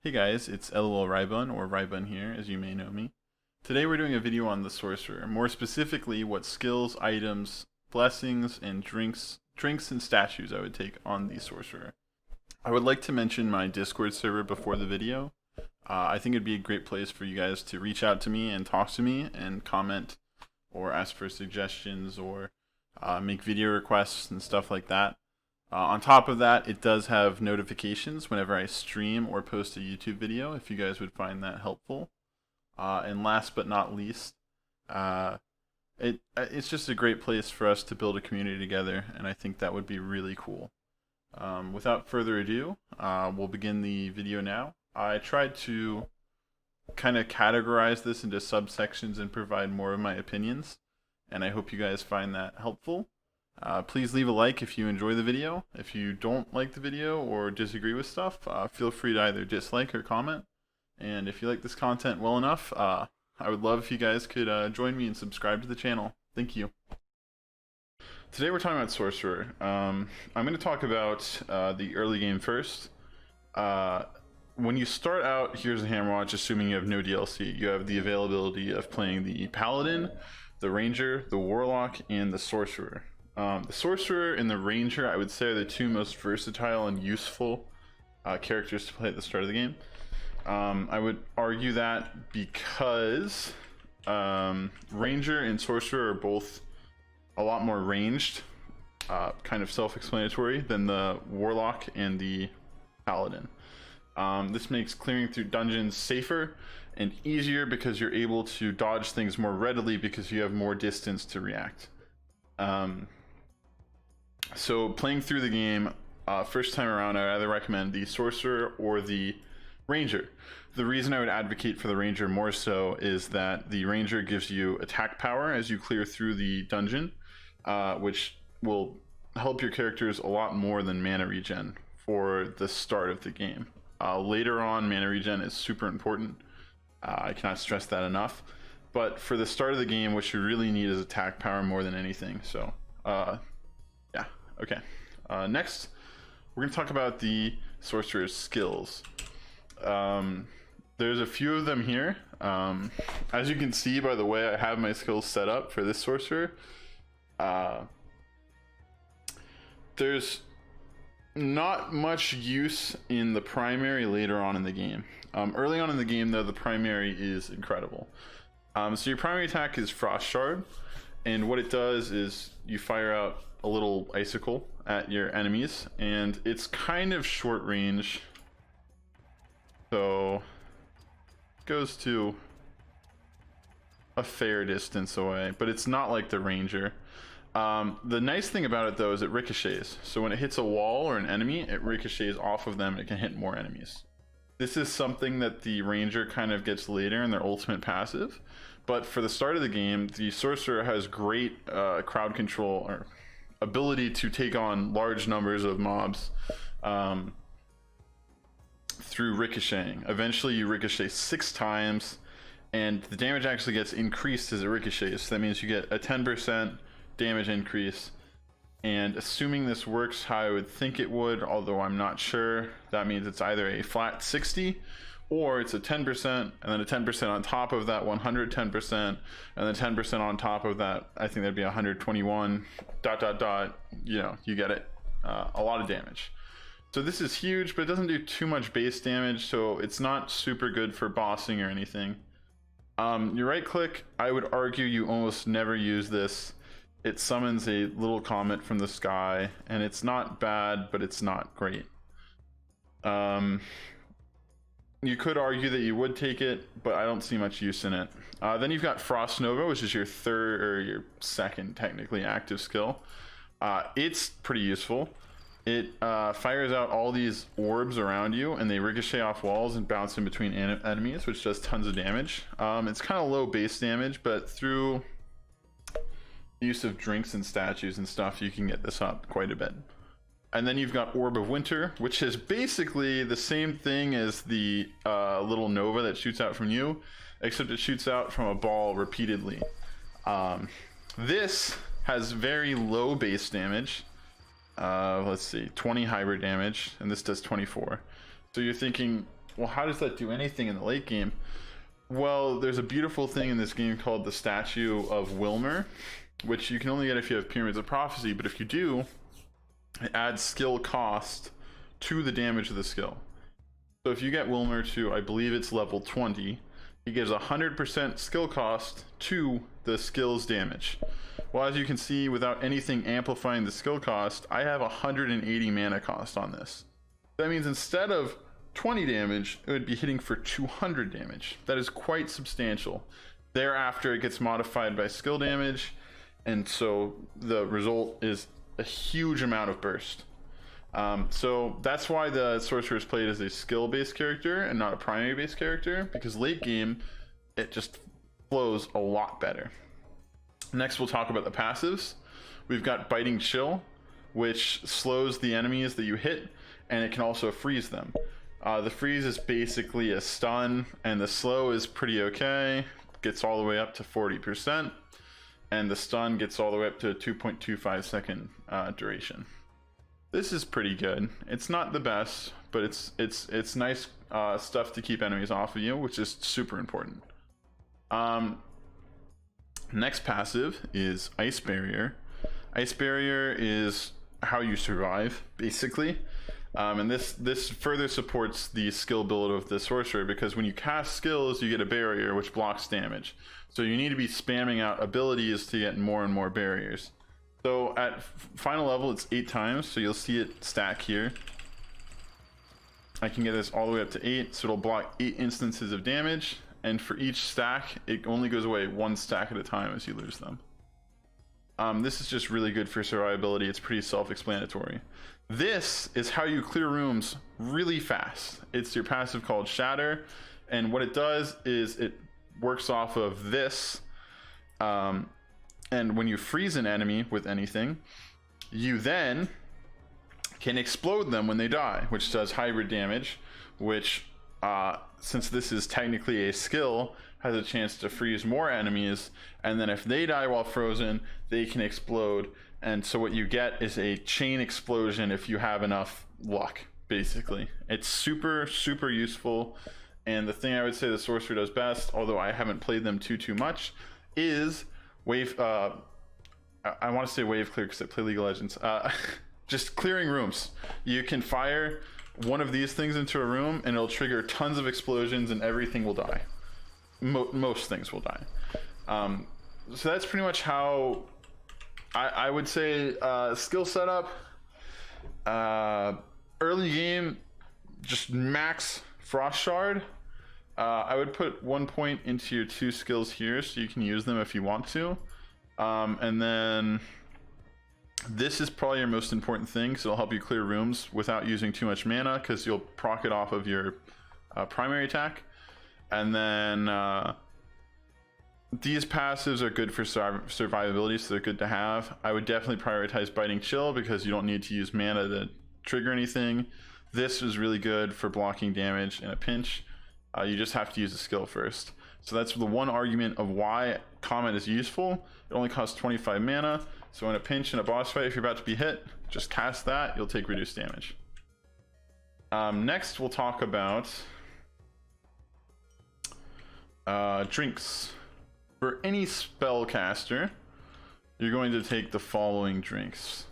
Hey guys, it's LOL Rybun, or Rybun here, as you may know me. Today we're doing a video on the Sorcerer, more specifically what skills, items, blessings, and drinks and statues I would take on the Sorcerer. I would like to mention my Discord server before the video. I think it'd be a great place for you guys to reach out to me and talk to me and comment or ask for suggestions or make video requests and stuff like that. On top of that, it does have notifications whenever I stream or post a YouTube video, if you guys would find that helpful. And last but not least, it's just a great place for us to build a community together, and I think that would be really cool. Without further ado, we'll begin the video now. I tried to kind of categorize this into subsections and provide more of my opinions, and I hope you guys find that helpful. Please leave a like if you enjoy the video. If you don't like the video or disagree with stuff, feel free to either dislike or comment. And if you like this content well enough, I would love if you guys could join me and subscribe to the channel. Thank you. Today we're talking about Sorcerer. I'm going to talk about the early game first. When you start out, here's a Hammerwatch, assuming you have no DLC. You have the availability of playing the Paladin, the Ranger, the Warlock, and the Sorcerer. The Sorcerer and the Ranger, I would say, are the two most versatile and useful characters to play at the start of the game. I would argue that because Ranger and Sorcerer are both a lot more ranged, kind of self-explanatory, than the Warlock and the Paladin. This makes clearing through dungeons safer and easier because you're able to dodge things more readily because you have more distance to react. So playing through the game, first time around, I would either recommend the Sorcerer or the Ranger. The reason I would advocate for the Ranger more so is that the Ranger gives you attack power as you clear through the dungeon, which will help your characters a lot more than mana regen for the start of the game. Later on, mana regen is super important. I cannot stress that enough. But for the start of the game, what you really need is attack power more than anything. So, yeah, okay. Next, we're going to talk about the Sorcerer's skills. There's a few of them here. As you can see by the way I have my skills set up for this Sorcerer, there's not much use in the primary later on in the game. Early on in the game, though, the primary is incredible. So your primary attack is Frost Shard, and what it does is you fire out a little icicle at your enemies, and it's kind of short range, so it goes to a fair distance away, but it's not like the Ranger. The nice thing about it, though, is it ricochets. So when it hits a wall or an enemy, it ricochets off of them and it can hit more enemies. This is something that the Ranger kind of gets later in their ultimate passive, but for the start of the game, the Sorcerer has great crowd control or ability to take on large numbers of mobs through ricocheting. Eventually you ricochet 6 times, and the damage actually gets increased as it ricochets. So that means you get a 10% damage increase, and assuming this works how I would think it would, although I'm not sure, that means it's either a flat 60 or it's a 10% and then a 10% on top of that 110%, and then 10% on top of that. I think that'd be 121 ... You know, you get it. A lot of damage. So this is huge, but it doesn't do too much base damage, so it's not super good for bossing or anything. Your right click, I would argue you almost never use this. It summons a little comet from the sky, and it's not bad, but it's not great. You could argue that you would take it, but I don't see much use in it. Then you've got Frost Nova, which is your third, or your second technically, active skill. It's pretty useful. It fires out all these orbs around you, and they ricochet off walls and bounce in between enemies, which does tons of damage. It's kind of low base damage, but through use of drinks and statues and stuff, you can get this up quite a bit. And then you've got Orb of Winter, which is basically the same thing as the little Nova that shoots out from you, except it shoots out from a ball repeatedly. This has very low base damage. Let's see, 20 hybrid damage, and this does 24. So you're thinking Well, how does that do anything in the late game? Well, there's a beautiful thing in this game called the Statue of Wilmer, which you can only get if you have Pyramids of Prophecy, but if you do, it adds skill cost to the damage of the skill. So if you get Wilmer to, I believe it's level 20, he gives 100% skill cost to the skill's damage. Well, as you can see, without anything amplifying the skill cost, I have 180 mana cost on this. That means instead of 20 damage, it would be hitting for 200 damage. That is quite substantial. Thereafter, it gets modified by skill damage, and so the result is a huge amount of burst. So that's why the Sorcerer is played as a skill-based character and not a primary-based character, because late game, it just flows a lot better. Next, we'll talk about the passives. We've got Biting Chill, which slows the enemies that you hit, and it can also freeze them. The freeze is basically a stun, and the slow is pretty okay. Gets all the way up to 40%, and the stun gets all the way up to a 2.25 second duration. This is pretty good. It's not the best, but it's nice stuff to keep enemies off of you, which is super important. Next passive is Ice Barrier. Ice Barrier is how you survive, basically. And this further supports the skill build of the Sorcerer, because when you cast skills, you get a barrier which blocks damage. So you need to be spamming out abilities to get more and more barriers. So at final level, it's 8 times, so you'll see it stack here. I can get this all the way up to 8, so it'll block 8 instances of damage, and for each stack, it only goes away 1 stack at a time as you lose them. This is just really good for survivability. It's pretty self-explanatory. This is how you clear rooms really fast. It's your passive called Shatter, and what it does is it works off of this. And when you freeze an enemy with anything, you then can explode them when they die, which does hybrid damage, which, since this is technically a skill, has a chance to freeze more enemies, and then if they die while frozen, they can explode, and so what you get is a chain explosion if you have enough luck, basically. It's super, super useful, and the thing I would say the Sorcerer does best, although I haven't played them too much, is wave, I want to say wave clear because I play League of Legends, just clearing rooms. You can fire one of these things into a room and it'll trigger tons of explosions and everything will die. Most things will die. So that's pretty much how I would say skill setup. Early game, just max Frost Shard. I would put 1 point into your 2 skills here so you can use them if you want to. And then this is probably your most important thing, because it'll help you clear rooms without using too much mana, because you'll proc it off of your primary attack. And then these passives are good for survivability, so they're good to have. I would definitely prioritize Biting Chill because you don't need to use mana to trigger anything. This is really good for blocking damage in a pinch. You just have to use a skill first. So that's the one argument of why Comment is useful. It only costs 25 mana, so in a pinch in a boss fight, if you're about to be hit, just cast that, you'll take reduced damage. Next, we'll talk about drinks. For any spellcaster, you're going to take the following drinks.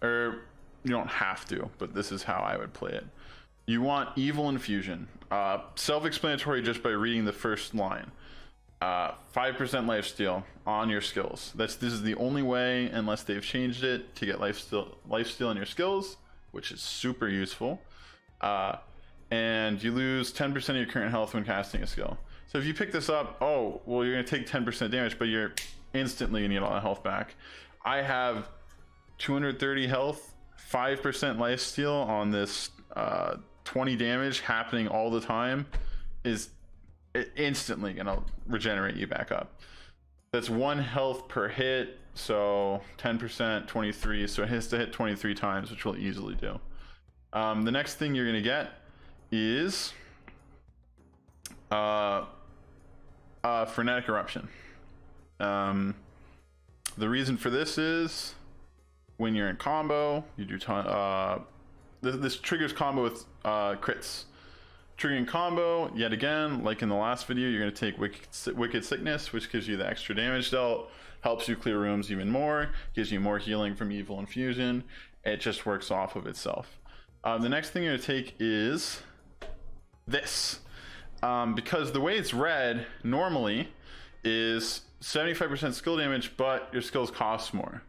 Or, you don't have to, but this is how I would play it. You want Evil Infusion. Self-explanatory just by reading the first line. 5% lifesteal on your skills. This is the only way, unless they've changed it, to get lifesteal on your skills, which is super useful. And you lose 10% of your current health when casting a skill. So if you pick this up, oh, well, you're going to take 10% damage, but you're instantly going to get all the health back. I have 230 health, 5% lifesteal on this 20 damage happening all the time is instantly gonna regenerate you back up. That's 1 health per hit, so 10%, 23, so it has to hit 23 times, which we'll easily do. The next thing you're gonna get is Frenetic Eruption. The reason for this is when you're in combo, you do this triggers combo with crits. triggering combo, yet again, like in the last video, you're going to take Wicked Sickness, which gives you the extra damage dealt, helps you clear rooms even more, gives you more healing from Evil Infusion. It just works off of itself. The next thing you're going to take is this. Because the way it's read normally is 75% skill damage, but your skills cost more.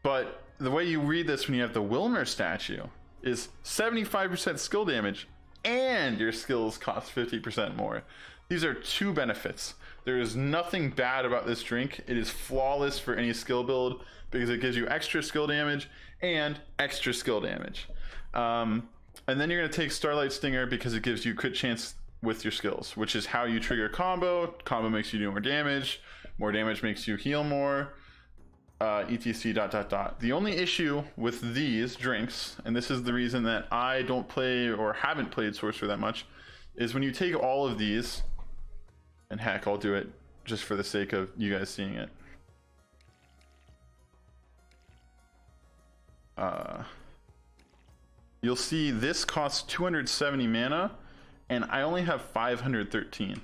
But the way you read this when you have the Wilmer statue is 75% skill damage and your skills cost 50% more. These are two benefits. There is nothing bad about this drink. It is flawless for any skill build because it gives you extra skill damage and extra skill damage. And then you're going to take Starlight Stinger because it gives you crit chance with your skills, which is how you trigger combo. Combo makes you do more damage makes you heal more, etc. ... The only issue with these drinks, and this is the reason that I don't play or haven't played Sorcerer that much, is when you take all of these, and heck, I'll do it just for the sake of you guys seeing it. You'll see this costs 270 mana, and I only have 513,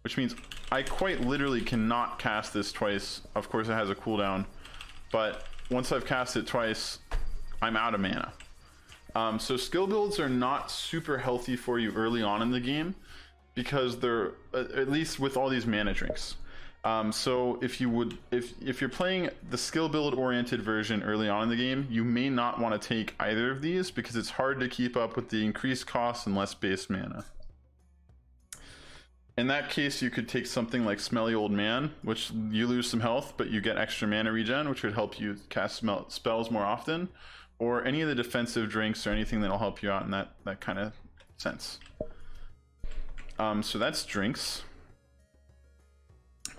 which means I quite literally cannot cast this twice. Of course, it has a cooldown, but once I've cast it twice, I'm out of mana. So skill builds are not super healthy for you early on in the game because they're, at least with all these mana drinks. So if you're playing the skill build oriented version early on in the game, you may not want to take either of these because it's hard to keep up with the increased costs and less base mana. In that case, you could take something like Smelly Old Man, which you lose some health, but you get extra mana regen, which would help you cast spells more often, or any of the defensive drinks or anything that'll help you out in that kind of sense. So that's drinks.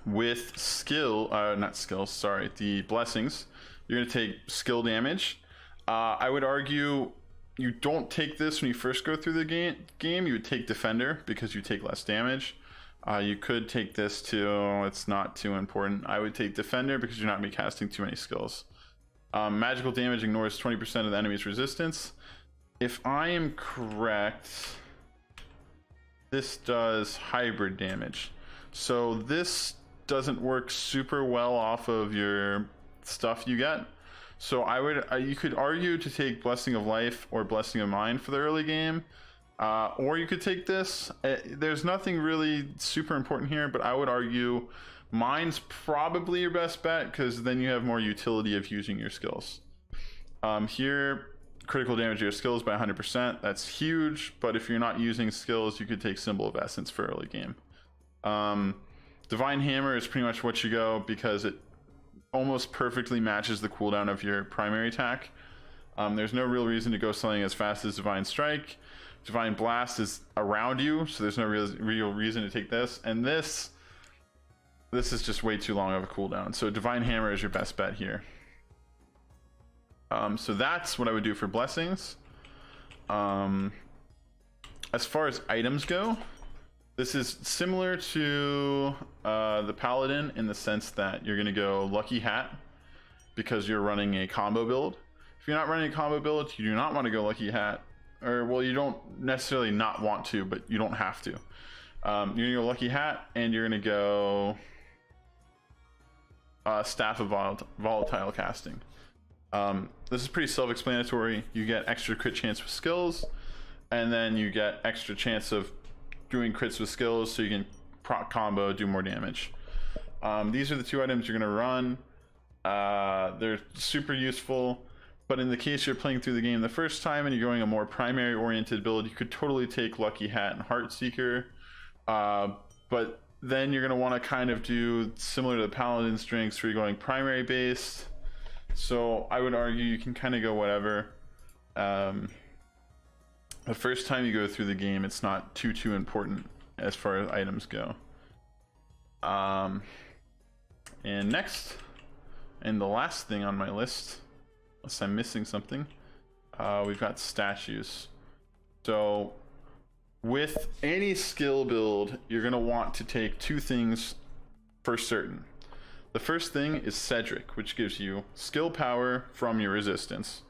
With skill, not skills, sorry, the blessings, you're going to take skill damage. I would argue you don't take this when you first go through the game. You would take Defender because you take less damage. You could take this too, it's not too important. I would take Defender because you're not going to be casting too many skills. Magical damage ignores 20% of the enemy's resistance. If I am correct, this does hybrid damage. So this doesn't work super well off of your stuff you get. So I would, you could argue to take Blessing of Life or Blessing of Mind for the early game. Or you could take this. There's nothing really super important here, but I would argue Mind's probably your best bet because then you have more utility of using your skills. Here, critical damage to your skills by 100%. That's huge, but if you're not using skills, you could take Symbol of Essence for early game. Divine Hammer is pretty much what you go because it almost perfectly matches the cooldown of your primary attack. There's no real reason to go something as fast as Divine Strike. Divine Blast is around you, so there's no real reason to take this. And this is just way too long of a cooldown. So Divine Hammer is your best bet here. So that's what I would do for blessings. As far as items go, this is similar to the Paladin in the sense that you're going to go Lucky Hat because you're running a combo build. If you're not running a combo build, you do not want to go Lucky Hat. Or, well, you don't necessarily not want to, but you don't have to. You're going to go Lucky Hat, and you're going to go Staff of Volatile Casting. This is pretty self-explanatory. You get extra crit chance with skills, and then you get extra chance of doing crits with skills so you can proc combo, do more damage. These are the two items you're going to run. They're super useful. But in the case you're playing through the game the first time and you're going a more primary oriented build, you could totally take Lucky Hat and Heartseeker. But then you're going to want to kind of do similar to the Paladin strengths where you're going primary based. So I would argue you can kind of go whatever. The first time you go through the game, it's not too important as far as items go. And next, and the last thing on my list, unless I'm missing something, we've got statues. So with any skill build, you're going to want to take two things for certain. The first thing is Cedric, which gives you skill power from your resistance.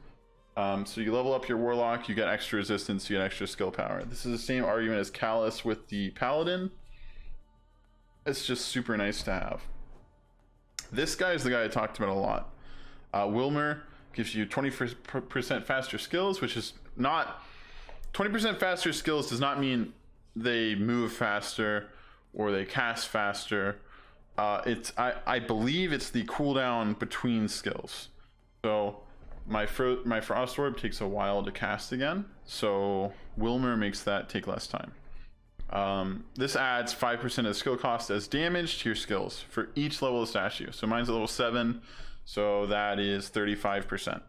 So you level up your Warlock, you get extra resistance, you get extra skill power. This is the same argument as Callus with the Paladin. It's just super nice to have. This guy is the guy I talked about a lot. Wilmer gives you 20% faster skills, which is not... 20% faster skills does not mean they move faster or they cast faster. I believe it's the cooldown between skills. So my Frost Orb takes a while to cast again, so Wilmer makes that take less time. This adds 5% of the skill cost as damage to your skills for each level of statue. So mine's a level 7, so that is 35%.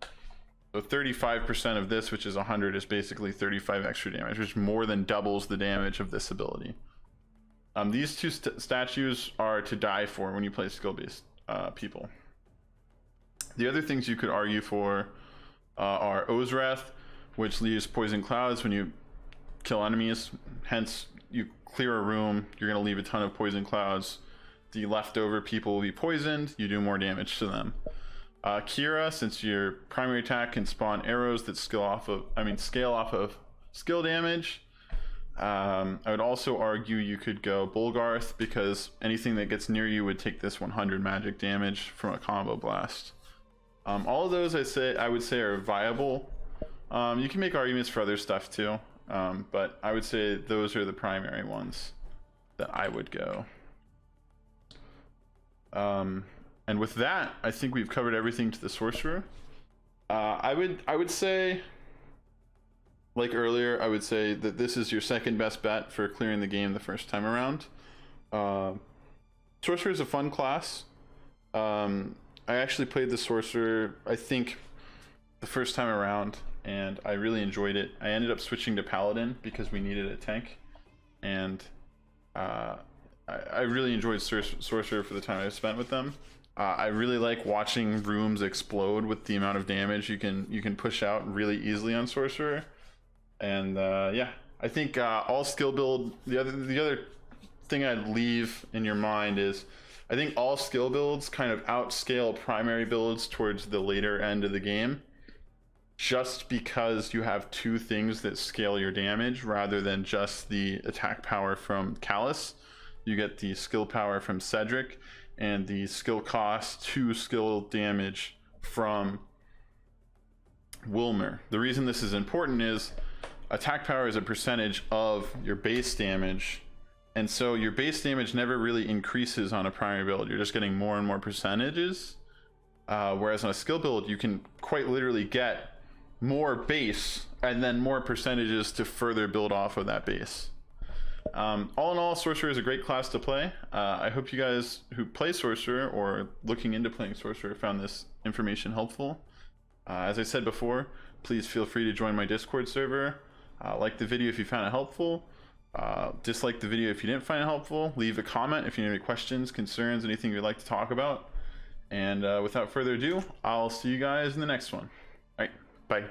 So 35% of this, which is 100, is basically 35 extra damage, which more than doubles the damage of this ability. These two statues are to die for when you play skill-based people. The other things you could argue for are Ozreth, which leaves poison clouds when you kill enemies. Hence, you clear a room, you're going to leave a ton of poison clouds. The leftover people will be poisoned, you do more damage to them. Kira, since your primary attack can spawn arrows that scale off of skill damage. I would also argue you could go Bulgarth, because anything that gets near you would take this 100 magic damage from a combo blast. All of those I would say are viable. You can make arguments for other stuff too, but I would say those are the primary ones that I would go. And with that, I think we've covered everything to the Sorcerer. I would say, like earlier, I would say that this is your second best bet for clearing the game the first time around. Sorcerer is a fun class. I actually played the Sorcerer, I think, the first time around, and I really enjoyed it. I ended up switching to Paladin because we needed a tank, and I really enjoyed Sorcerer for the time I spent with them. I really like watching rooms explode with the amount of damage you can push out really easily on Sorcerer. And yeah, I think all skill build. The other thing I'd leave in your mind is, I think all skill builds kind of outscale primary builds towards the later end of the game, just because you have two things that scale your damage rather than just the attack power from Callus. You get the skill power from Cedric and the skill cost to skill damage from Wilmer. The reason this is important is attack power is a percentage of your base damage, and so your base damage never really increases on a primary build. You're just getting more and more percentages, whereas on a skill build you can quite literally get more base and then more percentages to further build off of that base. All in all, Sorcerer is a great class to play. I hope you guys who play Sorcerer or looking into playing Sorcerer found this information helpful. As I said before, please feel free to join my Discord server. Like the video if you found it helpful. Dislike the video if you didn't find it helpful. Leave a comment if you have any questions, concerns, anything you'd like to talk about. And without further ado, I'll see you guys in the next one. All right, bye.